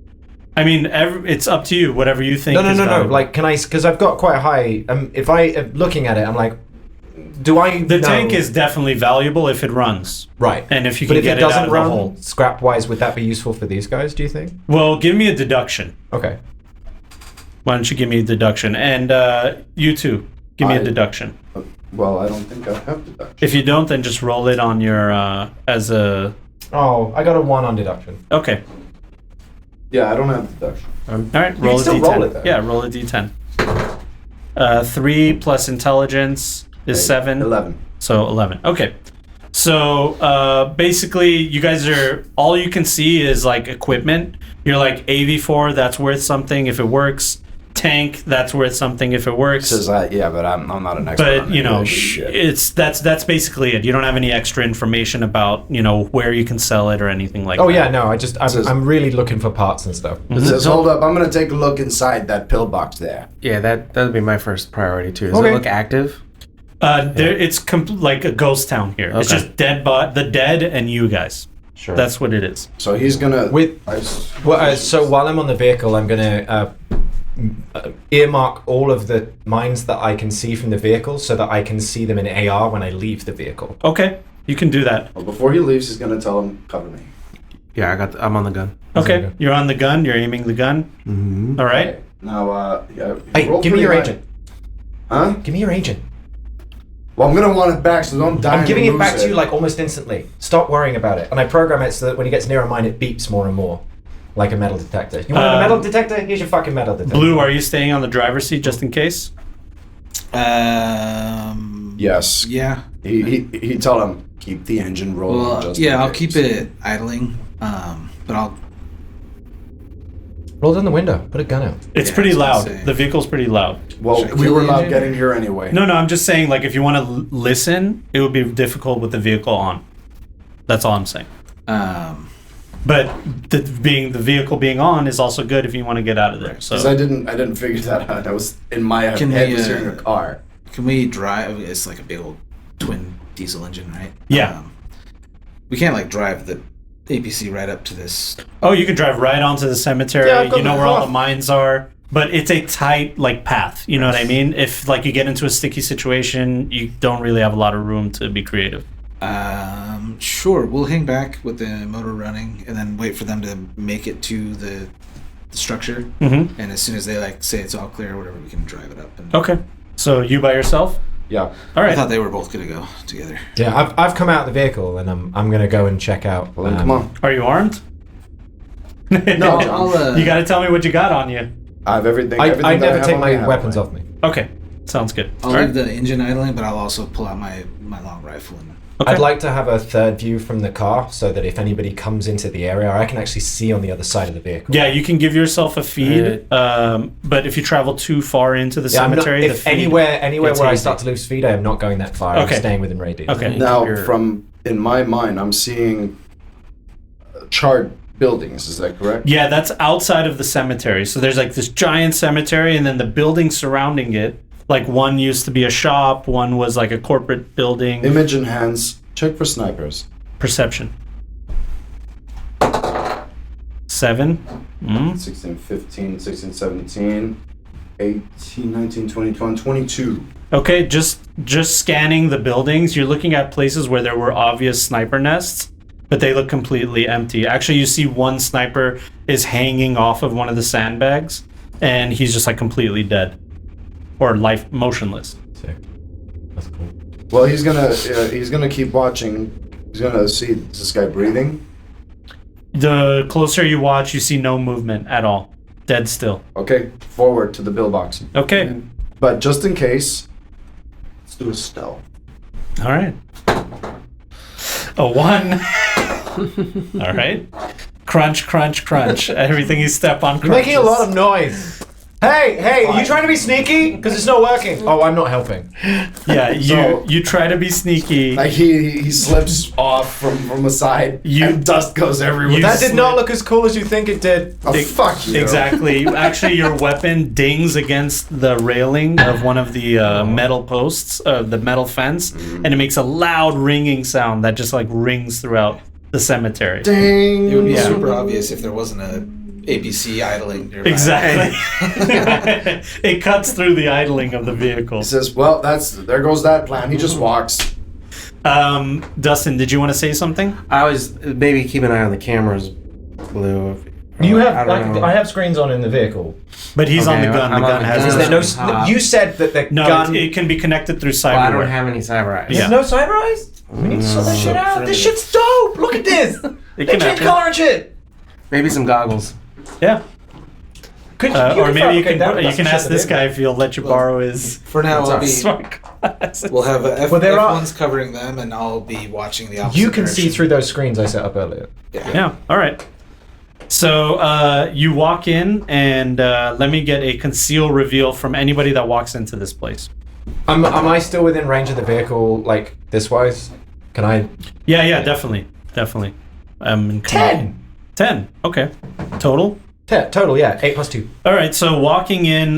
I mean, it's up to you. Whatever you think. No. is valuable. Like, can I? Because I've got quite a high. If I am looking at it, I'm like, do I? The know- tank is definitely valuable if it runs. right, And if you but can if get it it out doesn't of the run, hole. scrap-wise, would that be useful for these guys? Do you think? Well, give me a deduction. Okay. Why don't you give me a deduction? And you too, give me a I- deduction. Well, I don't think I have deduction. If you don't, then just roll it on your as a. Oh, I got a 1 on deduction. Okay. Yeah, I don't have deduction. All right. Roll a still d10. roll it, though. Yeah, roll a d10. 3 plus intelligence is 7. 11. So 11. Okay. So basically, you guys are all you can see is like equipment. You're like AV-4, that's worth something if it works. Tank, that's worth something if it works. Says that, yeah, but I'm not an expert. But on you know, shit. that's basically it. You don't have any extra information about where you can sell it or anything like that. Oh yeah, no. Says- I'm really looking for parts and stuff. It says, hold up, I'm gonna take a look inside that pillbox there. Yeah, that'd be my first priority too. Does Okay. it look active? It's like a ghost town here. It's Okay. just the dead and you guys. Sure. That's what it is. So he's gonna... Well, so while I'm on the vehicle, I'm gonna earmark all of the mines that I can see from the vehicle, so that I can see them in AR when I leave the vehicle. Okay. You can do that. Well, before he leaves, he's gonna tell him, cover me. Yeah, I'm on the gun. Okay, you're on the gun. You're aiming the gun. Mm-hmm. All right. Okay. Now, Hey, roll give me your pretty agent. high. Huh? Give me your agent. Well, I'm gonna want it back, so don't die. I'm giving and it back lose to you like almost instantly. Stop worrying about it. And I program it so that when he gets nearer mine, it beeps more and more. Like a metal detector. You want a metal detector? Here's your fucking metal detector. Blue, are you staying on the driver's seat just in case? Yes. Yeah. He told him keep the engine rolling. Well, just yeah, in I'll case. keep it idling. But I'll. Roll down the window. Put a gun out. It's Yeah, pretty I was gonna loud. say. The vehicle's pretty loud. Well, Should I we kill were the not engine? getting here anyway. No, I'm just saying, like, if you want to listen, it would be difficult with the vehicle on. That's all I'm saying. But the vehicle being on is also good if you want to get out of there. Because So I didn't figure that out. I was in my head was hearing a car. Can we drive? It's like a big old twin diesel engine, right? Yeah. We can't like drive the APC right up to this. oh, you can drive right onto the cemetery. Yeah, I've got You know the where all car. the mines are. But it's a tight like path. You know what I mean? If like you get into a sticky situation, you don't really have a lot of room to be creative. Sure. We'll hang back with the motor running and then wait for them to make it to the structure. Mm-hmm. And as soon as they like say it's all clear or whatever, we can drive it up. And Okay. So you by yourself? Yeah. All I right. thought they were both gonna go together. Yeah, I've come out of the vehicle and I'm gonna go and check out. Well, then come on. Are you armed? No, I'll, You got to tell me what you got on you. I have everything. I everything that never have take on me, I my have weapons on off me. Okay. Sounds good. I'll All right. leave the engine idling, but I'll also pull out my long rifle and. Okay. I'd like to have a third view from the car so that if anybody comes into the area, I can actually see on the other side of the vehicle. Yeah, you can give yourself a feed, but if you travel too far into the Yeah, I'm not, cemetery, the if feed, anywhere it's where I easy. start to lose speed, I am not going that far. Okay. I'm staying within radius. Okay. Now, You're- from in my mind, I'm seeing charred buildings. Is that correct? Yeah, that's outside of the cemetery. So there's like this giant cemetery, and then the buildings surrounding it. Like one used to be a shop, one was like a corporate building. Image in hands. Check for snipers. Perception. 7. 16, 15, 16, 17, 18, 19, 20, 21, 22. Okay, just scanning the buildings, you're looking at places where there were obvious sniper nests, but they look completely empty. Actually, you see one sniper is hanging off of one of the sandbags, and he's just like completely dead, or motionless. Sick. That's cool. Well, he's gonna keep watching. He's gonna see, is this guy breathing? The closer you watch, you see no movement at all, dead still. Okay, forward to the bill box. Okay, But just in case, let's do a stealth. all right. A 1. All right. Crunch, crunch, crunch. Everything you step on. You're making a crunches. lot of noise. Hey, are you trying to be sneaky? Because it's not working. Oh, I'm not helping. Yeah, So- you try to be sneaky. Like he slips off from the side, and dust goes everywhere. You That did not slip- look as cool as you think it did. Oh, fuck you. Exactly. Actually, your weapon dings against the railing of one of the metal posts, the metal fence, and it makes a loud ringing sound that just like rings throughout the cemetery. Dang. It would be Yeah. super obvious if there wasn't a APC idling nearby. Exactly. It cuts through the idling of the vehicle. He says, "Well, there goes that plan." He just walks. Dustin, did you want to say something? I was maybe keep an eye on the cameras, Blue. You have I don't know. I have screens on in the vehicle. But he's on the Okay, gun. I'm The on gun the has. gun. Is no there no? screen. You said that the No, gun. it can be connected through Well, I don't cyberware. have any cyber eyes. Yeah. No cyber eyes. We need to sort that shit out. This shit's dope. Look at this. They can change happen. color and shit. Maybe some goggles. Yeah. Could Or maybe you fabricate can that with you can some ask shit this in guy it. if he'll let you borrow his For now, I'll be. smart glasses. We'll have Well, there are- F1s covering them, and I'll be watching the opposite. You can see direction. through those screens I set up earlier. Yeah. All right. So you walk in, and let me get a conceal reveal from anybody that walks into this place. Am I still within range of the vehicle, like this wise? Can I? Yeah, definitely. In 10. 10. Okay. Total. Total, yeah. 8 plus 2. All right. So walking in,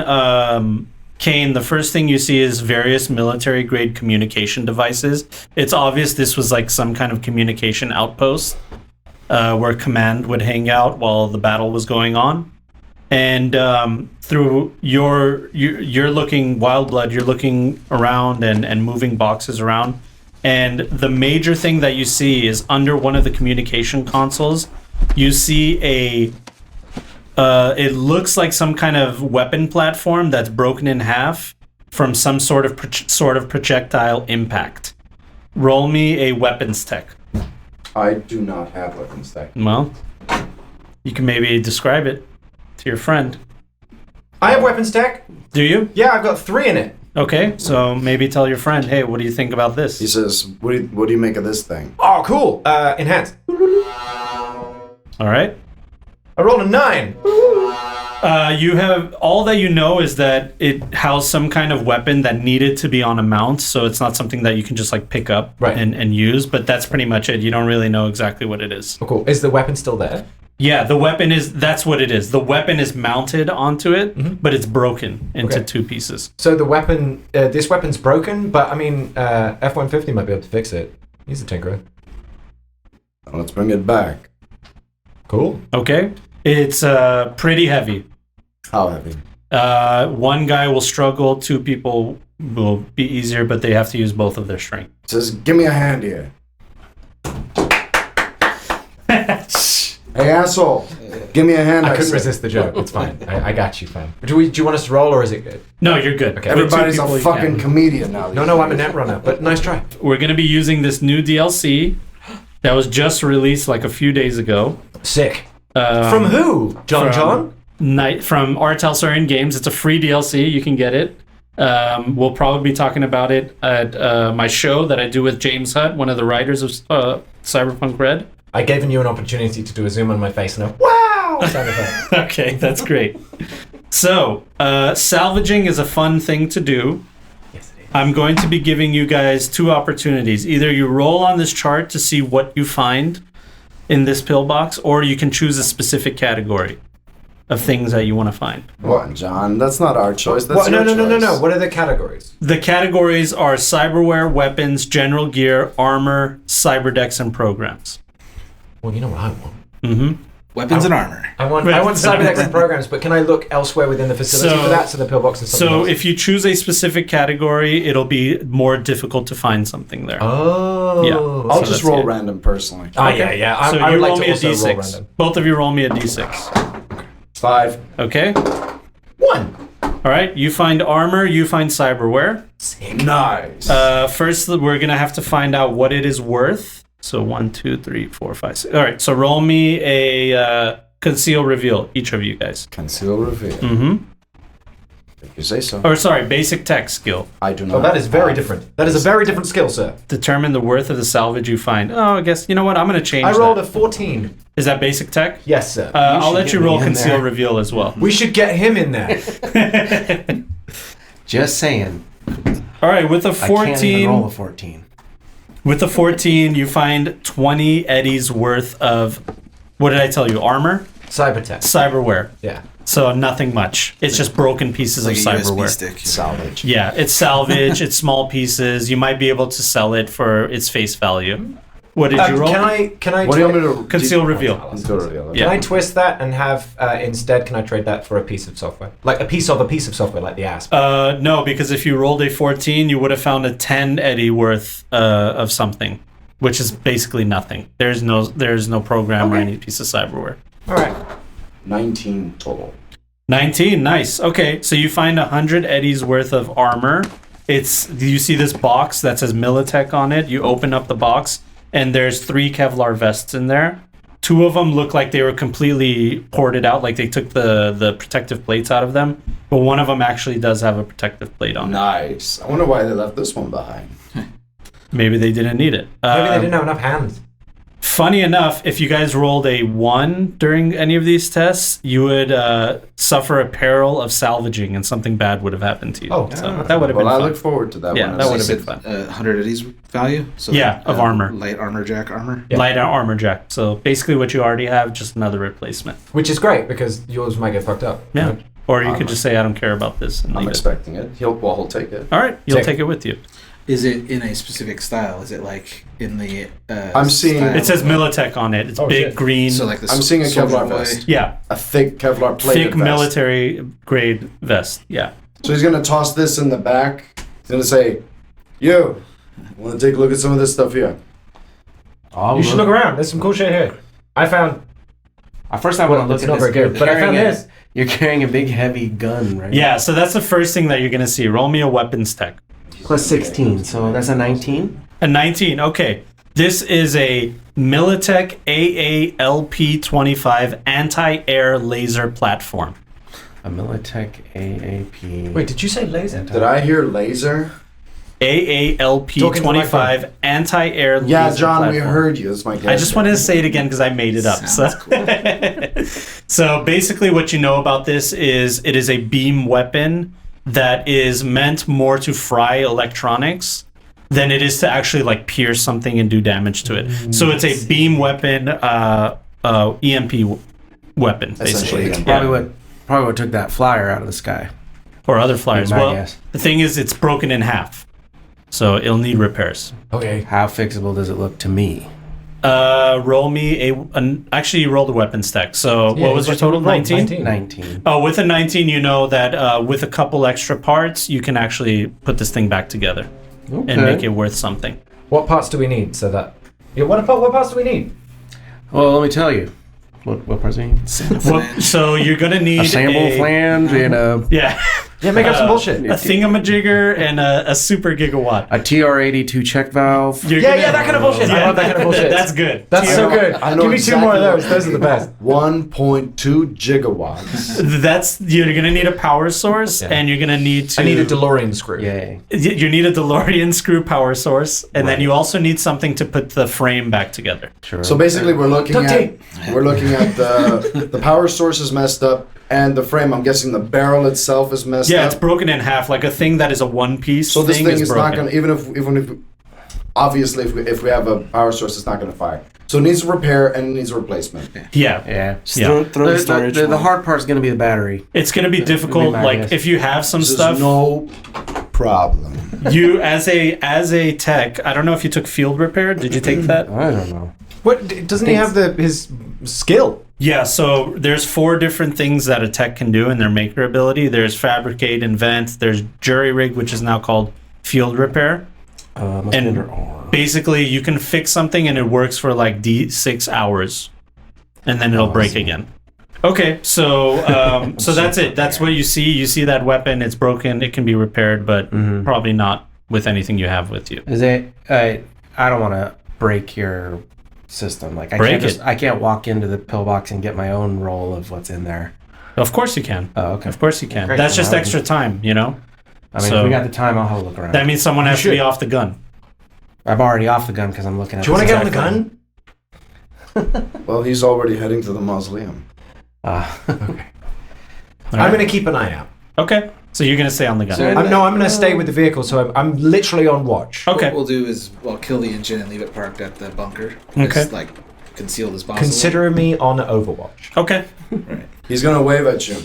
Kane, the first thing you see is various military-grade communication devices. It's obvious this was like some kind of communication outpost where command would hang out while the battle was going on. And through you're looking, Wildblood, you're looking around and moving boxes around. And the major thing that you see is under one of the communication consoles, you see it looks like some kind of weapon platform that's broken in half from some sort of projectile impact. Roll me a weapons tech. I do not have weapons tech. Well, you can maybe describe it to your friend. I have weapons tech. Do you? Yeah, I've got 3 in it. Okay, so maybe tell your friend, hey, what do you think about this? He says, what do you make of this thing? Oh, cool. Enhance. All right. I rolled a 9. You have all that you know is that it housed some kind of weapon that needed to be on a mount, so it's not something that you can just like pick up and use, but that's pretty much it. You don't really know exactly what it is. Oh, cool. Is the weapon still there? Yeah, the weapon that's what it is. The weapon is mounted onto it, but it's broken into 2 pieces. So the weapon, this weapon's broken, but I mean, F-150 might be able to fix it. He's a tinkerer. Let's bring it back. Cool. Okay. It's pretty heavy. How heavy? 1 guy will struggle, 2 people will be easier, but they have to use both of their strength. Says, give me a hand here. Hey, asshole. Give me a hand. I couldn't resist the joke. It's fine. I got you, fam. Do you want us to roll, or is it good? No, you're good. Okay. Everybody's a fucking comedian now. No, I'm a net runner, but nice try. We're going to be using this new DLC that was just released like a few days ago. Sick. From who? John? From Artelsarian Games. It's a free DLC. You can get it. We'll probably be talking about it at my show that I do with James Hutt, one of the writers of Cyberpunk Red. I gave you an opportunity to do a zoom on my face and a wow sound effect. Okay, that's great. So, salvaging is a fun thing to do. Yes, it is. I'm going to be giving you guys 2 opportunities. Either you roll on this chart to see what you find in this pillbox, or you can choose a specific category of things that you want to find. What, John? That's not our choice. That's your choice. No. What are the categories? The categories are cyberware, weapons, general gear, armor, cyberdecks, and programs. Well, you know what I want. Mm-hmm. Weapons and armor. I want cyberdecks and programs, but can I look elsewhere within the facility for that? So the pillbox is something else? if you choose a specific category, it'll be more difficult to find something there. Oh. Yeah. I'll just roll random personally. Oh, yeah. So I you would like roll to me a also roll d6. random. Both of you roll me a d6. 5. Okay. 1. All right. You find armor. You find cyberware. Sick. Nice. First, we're gonna have to find out what it is worth. So 1, 2, 3, 4, 5, 6. All right. So roll me a conceal reveal, each of you guys. Conceal reveal. Mm-hmm. If you say so. Or sorry, basic tech skill. I do not. Oh, that is very different. That is a very different skill, sir. Determine the worth of the salvage you find. Oh, I guess, you know what? I'm going to change I rolled that. a 14. Is that basic tech? Yes, sir. I'll let you roll me in conceal there. reveal as well. We should get him in there. Just saying. All right, with a I can't even 14, roll a 14. with a 14, you find 20 eddies worth of, what did I tell you? Armor? Cybertech. Cyberware. Yeah. So nothing much. It's just broken pieces Like of a USB cyberware. stick. Salvage. Yeah, it's salvage. It's small pieces. You might be able to sell it for its face value. What did you roll? Can I What do you want me to Conceal reveal. Conceal reveal. Yeah. Can I twist that and have instead? Can I trade that for a piece of software, like a piece of software, like the ASP? No, because if you rolled a 14, you would have found a 10 eddy worth of something, which is basically nothing. There's no program or any piece of cyberware. All right. 19 total. 19, nice. Okay, so you find 100 eddies worth of armor. You see this box that says Militech on it. You open up the box, and there's 3 Kevlar vests in there. 2 of them look like they were completely ported out, like they took the protective plates out of them. But one of them actually does have a protective plate on it. Nice. I wonder why they left this one behind. Maybe they didn't need it. Maybe they didn't have enough hands. Funny enough, if you guys rolled a 1 during any of these tests, you would suffer a peril of salvaging, and something bad would have happened to you. Oh, so that would have been Well, I fun. look forward to that Yeah, one. that as would I have been said. fun. 100 eddies value? So Yeah, of armor. Light armor, jack armor? Yeah. Light armor jack. So basically what you already have, just another replacement. Which is great because yours might get fucked up. Yeah. Right? Or you could just say, I don't care about this. And I'm leave it. expecting it. He'll take it. All right, you'll Sick. take it with you. Is it in a specific style? Is it like in the. I'm seeing- style It says of- Militech on it. It's Oh, big shit. green. So like the I'm seeing a soldier Kevlar boy. vest. Yeah, A thick Kevlar plated thick vest. military grade vest. Yeah. So he's gonna toss this in the back. He's gonna say, "You, Want to take a look at some of this stuff here? You should look around. There's some cool shit here. I found. First, I want to look it's at not this. very good, but I found this. You're carrying a big, heavy gun, right? Yeah, so that's the first thing that you're gonna see. Roll me a weapons tech. Plus 16, so that's a 19. A 19. Okay. This is a Militech AALP-25 anti-air laser platform. A Militech AAP. Wait, did you say laser? Did I hear laser? AALP-25 anti-air laser Yeah, John, we platform. heard you. That's my guess. I just wanted to say it again because I made it up. So. So basically what you know about this is it is a beam weapon that is meant more to fry electronics than it is to actually like pierce something and do damage to it. So it's a beam weapon, EMP weapon, basically. Essentially, Probably what took that flyer out of the sky. Or other flyers. My Well, guess. the thing is it's broken in half. So it'll need repairs. Okay. How fixable does it look to me? Roll me actually you rolled a weapon stack. So what was your total? 19? 19. Oh, with a 19, you know that with a couple extra parts, you can actually put this thing back together and make it worth something. What parts do we need so that... Yeah, what parts do we need? Well, let me tell you. What parts do you need? So you're going to need A sample flange and a Yeah. Yeah, make up some bullshit. A thingamajigger and a super gigawatt. TR-82 check valve. Yeah, that kind of bullshit. I love that kind of bullshit. That's good. That's so good. I know Give me two more of those. Those are the best. 1.2 gigawatts. That's you're gonna need a power source, and you're gonna need to. I need a DeLorean screw. Yay. You need a DeLorean screw power source, and then you also need something to put the frame back together. Sure. So basically, we're looking Duct at tape. the power source is messed up, and the frame. I'm guessing the barrel itself is messed Yeah, up. it's broken in half, like a thing that is a one piece. So this thing is not broken. going to, even if obviously if we have a power source, it's not going to fire. So it needs repair and it needs a replacement. Yeah. Yeah. Just throw the storage. The hard part's going to be the battery. It's gonna be difficult. my Like guess. if you have some There's stuff, no problem. you as a tech. I don't know if you took field repair. Did you take that? I don't know. What doesn't he have his skill? Yeah, so there's 4 different things that a tech can do in their maker ability. There's fabricate, invent, there's jury rig, which is now called field repair. Must be under R. Basically, you can fix something and it works for like 6 hours, and then it'll break again. Okay, so so that's it. That's what you see. You see that weapon, it's broken, it can be repaired, but probably not with anything you have with you. Is it? I don't want to break your system. Like I can't walk into the pillbox and get my own roll of what's in there. Of course you can. Oh, okay. Of course you can. Great. That's just extra time, you know? I mean, So- if we got the time, I'll have a look around. That means someone has to be off the gun. I'm already off the gun because I'm looking at. Do you want to get on the Exactly. gun? Well, he's already heading to the mausoleum. All I'm right. going to keep an eye out. Okay, so you're going to stay on the gun. So- I'm going to stay with the vehicle, so I'm literally on watch. Okay. What we'll do is we'll kill the engine and leave it parked at the bunker. Okay. As, like concealed as possible. Consider me on Overwatch. Okay. Right. He's gonna wave at you.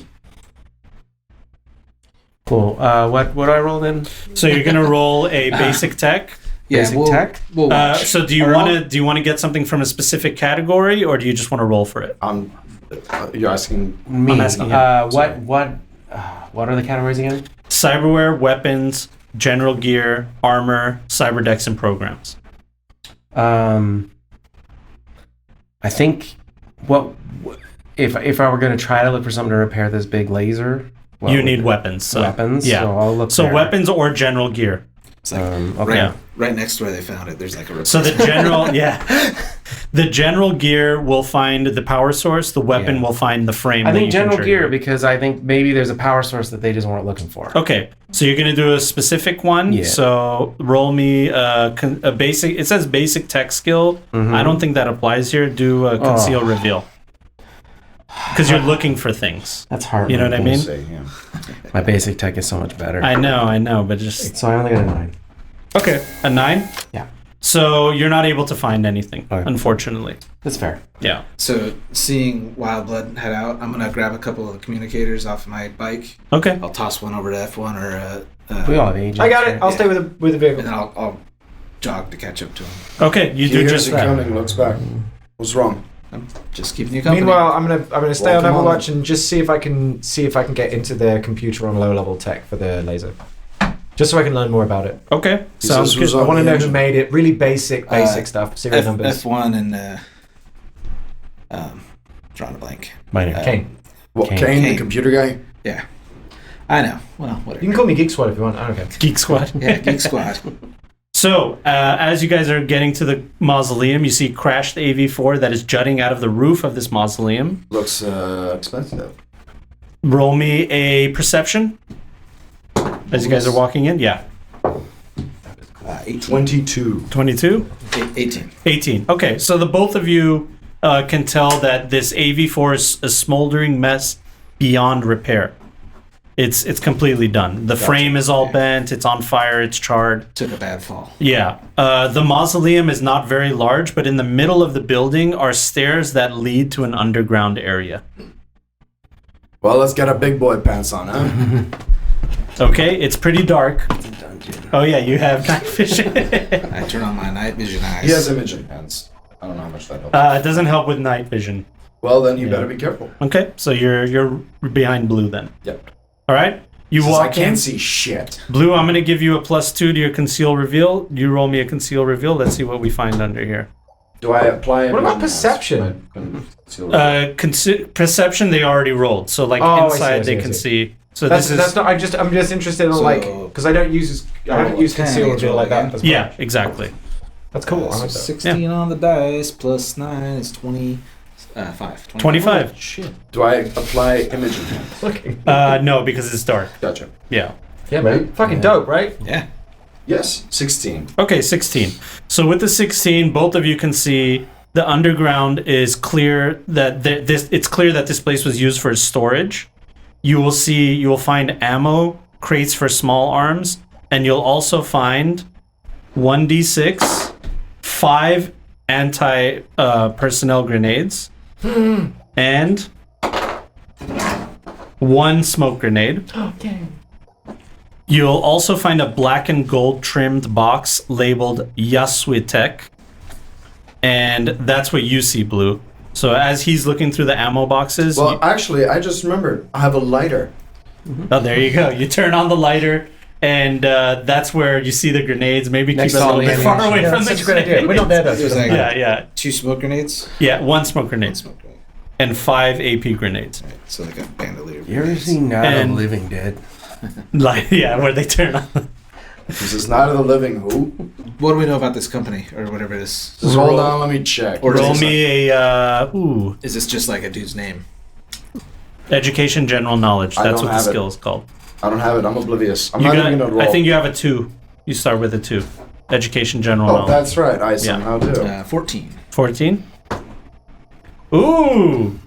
Cool. What do I roll then? So you're going to roll a basic tech. Yeah, Basic we'll, tech? We'll watch. So do you want to get something from a specific category, or do you just want to roll for it? You're asking. Me. I'm asking him. What are the categories again? Cyberware, weapons, general gear, armor, cyberdecks, and programs. I think if I were going to try to look for something to repair this big laser, what You would need it- weapons. So, weapons. Yeah. So I'll look. So there. weapons or general gear. It's like Okay. right next to where they found it. There's like a. So the general, the general gear will find the power source. The weapon Yeah. will find the frame. I that think you can general trigger. gear because I think maybe there's a power source that they just weren't looking for. Okay, so you're gonna do a specific one. Yeah. So roll me a basic. It says basic tech skill. I don't think that applies here. Do a conceal reveal. Because you're looking for things. That's hard. You know what I mean? Say, yeah. My basic tech is so much better. I know, but just So I only got a 9. okay. A 9. Yeah, So you're not able to find anything, Okay. unfortunately. that's fair. Yeah. So seeing Wild Blood head out, I'm gonna grab a couple of the communicators off my bike. Okay. I'll toss one over to F1 or We all have agents. I got it. right? I'll stay with the vehicle. and then I'll jog to catch up to him. Okay. You He do hears just you that. coming, looks back. What's wrong? I'm just keeping you company. Meanwhile, I'm gonna stay on Welcome on. Overwatch and just see if I can get into their computer on low level tech for the laser. Just so I can learn more about it. Okay, He sounds says it was good. I want to know who engine. made it. Really basic stuff. Serial numbers. F1 and drawing a blank. Kane. What, Kane. Kane, the Kane. computer guy? Yeah, I know. Well, whatever. You can call me Geek Squad if you want. I don't care. Geek Squad. Yeah, Geek Squad. So, as you guys are getting to the mausoleum, you see crashed AV4 that is jutting out of the roof of this mausoleum. Looks expensive. Roll me a perception as you guys are walking in. Yeah. 18. 22. 22? 18. 18. Okay, so the both of you can tell that this AV4 is a smoldering mess beyond repair. It's completely done. The frame is all bent. It's on fire. It's charred. Took a bad fall. Yeah. The mausoleum is not very large, but in the middle of the building are stairs that lead to an underground area. Well, let's get our big boy pants on, huh? Okay, it's pretty dark. Oh yeah, you have night vision. I turn on my night vision eyes. He has imaging pants. I don't know how much that helps. It doesn't help with night vision. Well, then you better be careful. Okay, so you're behind Blue then. Yep. All right. You Says, I walk in. can't see shit. Blue, I'm going to give you a +2 to your conceal reveal. You roll me a conceal reveal. Let's see what we find under here. Do I apply? What about imaging perception? pants? Perception they already rolled. So like Oh, I see, inside I see, they I can see. see. So That's this is not. I'm just interested in because I haven't used conceal reveal like that. As well. yeah, exactly. That's cool. I So like that. 16 on the dice plus 9 is 25. 25. Shit. Do I apply imaging pants? Looking. No, because it's dark. Gotcha. Yeah. Yeah, man. Fucking dope, right? Yeah. Yes, 16. Okay, 16. So with the 16, both of you can see the underground is clear that it's clear that this place was used for storage. You will find ammo crates for small arms, and you'll also find 1d6, 5 anti personnel grenades, and 1 smoke grenade. Okay. You'll also find a black and gold trimmed box labeled Yasuitek, and that's what you see, Blue. So as he's looking through the ammo boxes, Well, actually, I just remembered. I have a lighter. oh, there you go. You turn on the lighter, and that's where you see the grenades. Maybe Next keep it a to all little the bit far ammunition. away Yeah, from that's the such a great idea. We're not there, though. There's like Yeah. 2 smoke grenades. Yeah, 1 smoke grenade Smoke grenade. and 5 AP grenades. So like a bandolier. You're seen Night of And- the Living Dead. Like, yeah, where they turn on. This is Night of the Living Who? What do we know about this company or whatever it is? Just hold on, let me check. Or Roll is this me a Is this just like a dude's name? education general knowledge. I That's don't what the have it. skill is called. I don't have it. I'm oblivious. I'm You not got- even gonna roll. I think you have a 2. You start with a 2. Education general Oh, knowledge. that's right. I somehow do. 14. 14. Ooh.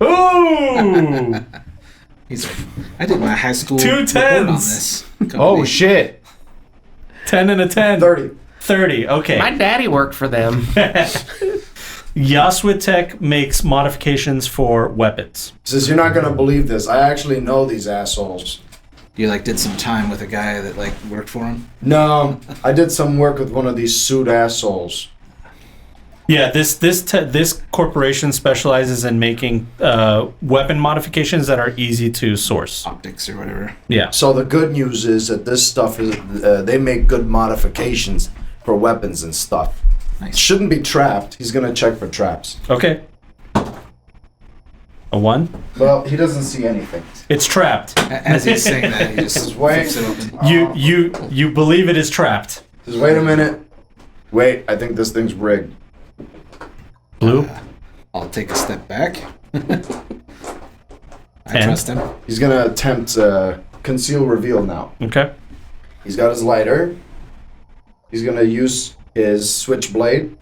Ooh. He's like, I did my high school 2 report on 10s. this. company. Oh shit. 10 and a 10. 30. 30. Okay. My daddy worked for them. Yasuitek makes modifications for weapons. Says you're not gonna believe this. I actually know these assholes. You like did some time with a guy that like worked for him. No, I did some work with one of these suit assholes. Yeah, this corporation specializes in making weapon modifications that are easy to source. Optics or whatever. Yeah. So the good news is that this stuff is they make good modifications for weapons and stuff. Nice. Shouldn't be trapped. He's gonna check for traps. Okay. A 1? Well, he doesn't see anything. It's trapped. As he's saying that, he just Wait. flips it open. You believe it is trapped. Just wait a minute. Wait, I think this thing's rigged. Blue? I'll take a step back. I And? trust him. He's gonna attempt conceal reveal now. Okay. He's got his lighter. He's gonna use his switchblade.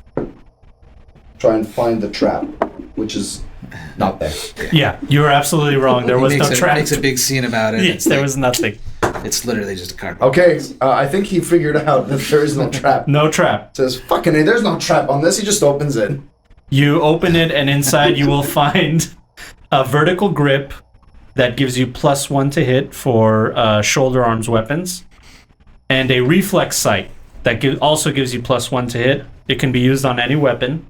Try and find the trap, which is not there. Yeah, you were absolutely wrong. There was he no makes trap. makes a big scene about it. Yes, It's there like- was nothing. It's literally just a cardboard. Okay, I think he figured out that there is no trap. No trap. Says, fucking A, there's no trap on this. He just opens it. You open it, and inside you will find a vertical grip that gives you +1 to hit for shoulder arms weapons, and a reflex sight that also gives you +1 to hit. It can be used on any weapon,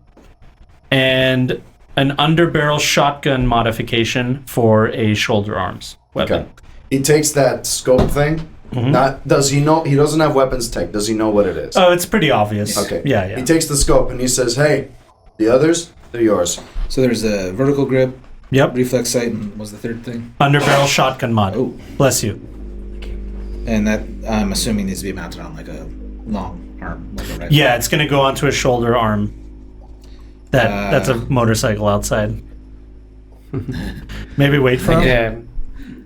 and an underbarrel shotgun modification for a shoulder arms weapon. Okay. He takes that scope thing Not does he know? He doesn't have weapons tech. Does he know what it is? Oh, it's pretty obvious. Okay. Yeah. He takes the scope and he says, "Hey, the others, they're yours." So there's a vertical grip, Yep. reflex sight, and what was the third thing? Underbarrel shotgun mod. Oh. Bless you. And that I'm assuming needs to be mounted on like a long arm, like a rifle. Yeah, it's gonna go onto a shoulder arm. That's a motorcycle outside. Maybe wait for him. Yeah.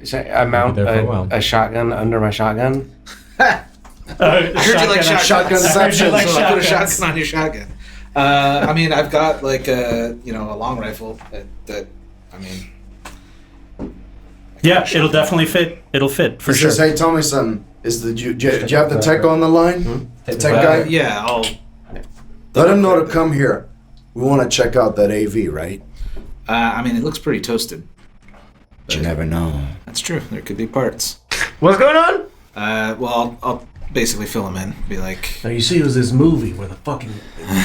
Should I mount There for a while. a shotgun under my shotgun? I heard you like shotguns. Shotgunception. like So I put a shotguns. shotgun on your shotgun. I mean, I've got like a long rifle that I mean. Yeah, it'll definitely fit. It'll fit for He sure. says, "Hey, tell me something. Do you have the tech on the line? The tech guy? Yeah, I'll. Let him know to come here. We want to check out that AV, right? I mean, it looks pretty toasted. But you never know. That's true. There could be parts. What's going on? Well, I'll basically fill him in. Be like, Now you see, it was this movie where the fucking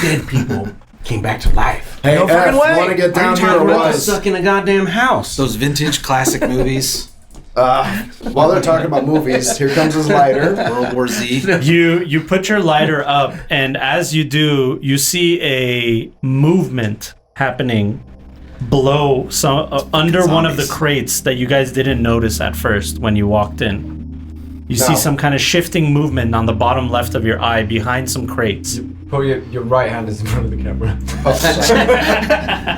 dead people came back to life. Hey, No F, fucking way. want to get down here or Talking about what? stuck in a goddamn house. those vintage classic movies, While they're talking about movies, here comes his lighter. World War Z. You put your lighter up, and as you do, you see a movement happening below under one of the Zombies. crates that you guys didn't notice at first when you walked in. You see No. some kind of shifting movement on the bottom left of your eye behind some crates. Pull your right hand is in front of the camera.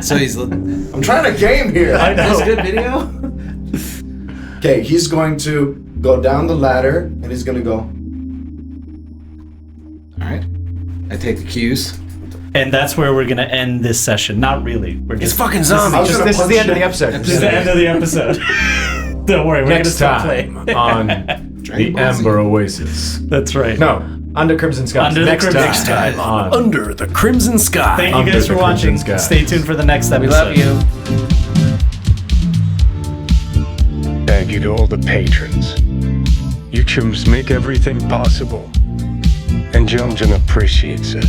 So he's. I'm trying to game here. That's good video. Okay, he's going to go down the ladder, and he's going to go. All right. I take the cues. And that's where we're gonna end this session. Not really. We're It's just fucking I was zombies. gonna This is punch the end of you. the episode. this is the end of the episode. Don't worry, we're Next gonna start time playing. on the Ball Z. Amber Oasis. That's right. No, Under Crimson Skies. Under the next Crimson time, Skies. on Under the crimson sky. Thank you Under guys for the watching. Crimson Sky. Stay tuned for the next episode. We love you. Thank you to all the patrons. You chums make everything possible. And JonJon appreciates it.